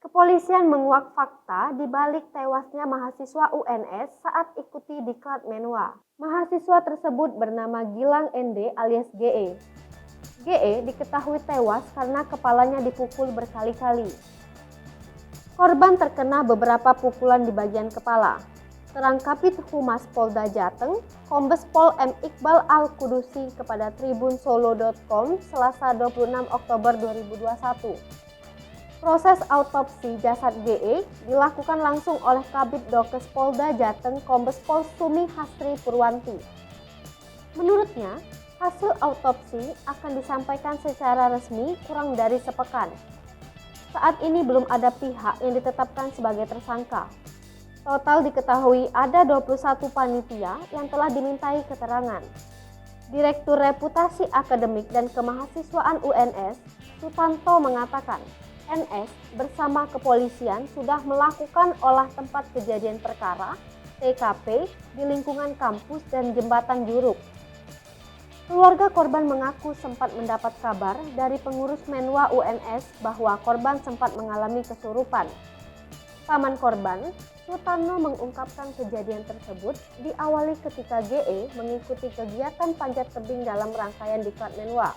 Kepolisian menguak fakta di balik tewasnya mahasiswa UNS saat ikuti diklat Menwa. Mahasiswa tersebut bernama Gilang ND alias GE. GE diketahui tewas karena kepalanya dipukul berkali-kali. Korban terkena beberapa pukulan di bagian kepala. Terang Kabid Humas Polda Jateng, Kombes Pol M. Iqbal Al-Kudusi kepada tribunsolo.com Selasa 26 Oktober 2021. Proses autopsi jasad GE dilakukan langsung oleh Kabid Dokes Polda Jateng Kombes Pol Sumi Hasri Purwanti. Menurutnya, hasil autopsi akan disampaikan secara resmi kurang dari sepekan. Saat ini belum ada pihak yang ditetapkan sebagai tersangka. Total diketahui ada 21 panitia yang telah dimintai keterangan. Direktur Reputasi Akademik dan Kemahasiswaan UNS, Sutanto mengatakan, NS bersama kepolisian sudah melakukan olah tempat kejadian perkara (TKP) di lingkungan kampus dan jembatan Juruk. Keluarga korban mengaku sempat mendapat kabar dari pengurus Menwa UNS bahwa korban sempat mengalami kesurupan. Paman korban, Sutarno, mengungkapkan kejadian tersebut diawali ketika GE mengikuti kegiatan panjat tebing dalam rangkaian diklat Menwa.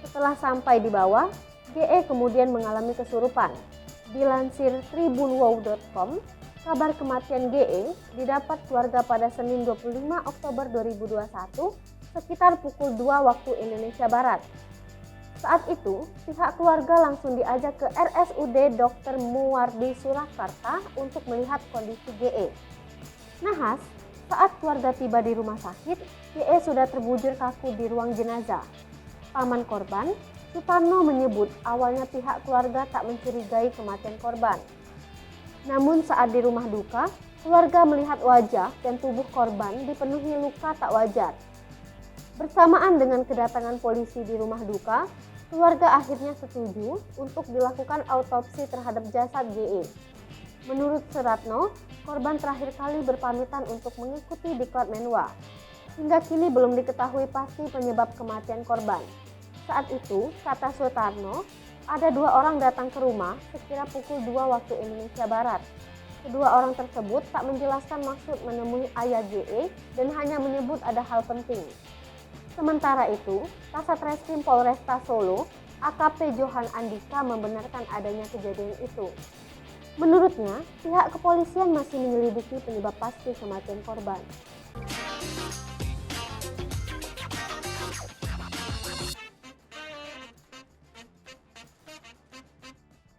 Setelah sampai di bawah, GE kemudian mengalami kesurupan. Dilansir tribunwow.com, kabar kematian GE didapat keluarga pada Senin 25 Oktober 2021 sekitar pukul 2 waktu Indonesia Barat. Saat itu, pihak keluarga langsung diajak ke RSUD Dr. Muwardi Surakarta untuk melihat kondisi GE. Nahas, saat keluarga tiba di rumah sakit, GE sudah terbujur kaku di ruang jenazah. Paman korban, Sutarno, menyebut awalnya pihak keluarga tak mencurigai kematian korban. Namun saat di rumah duka, keluarga melihat wajah dan tubuh korban dipenuhi luka tak wajar. Bersamaan dengan kedatangan polisi di rumah duka, keluarga akhirnya setuju untuk dilakukan autopsi terhadap jasad GE. Menurut Suratno, korban terakhir kali berpamitan untuk mengikuti diklat Menwa. Hingga kini belum diketahui pasti penyebab kematian korban. Saat itu, kata Sutarno, ada 2 orang datang ke rumah sekira pukul 2 waktu Indonesia Barat. Kedua orang tersebut tak menjelaskan maksud menemui ayah GE dan hanya menyebut ada hal penting. Sementara itu, Kasat Reskrim Polresta Solo, AKP Johan Andika, membenarkan adanya kejadian itu. Menurutnya, pihak kepolisian masih menyelidiki penyebab pasti kematian korban.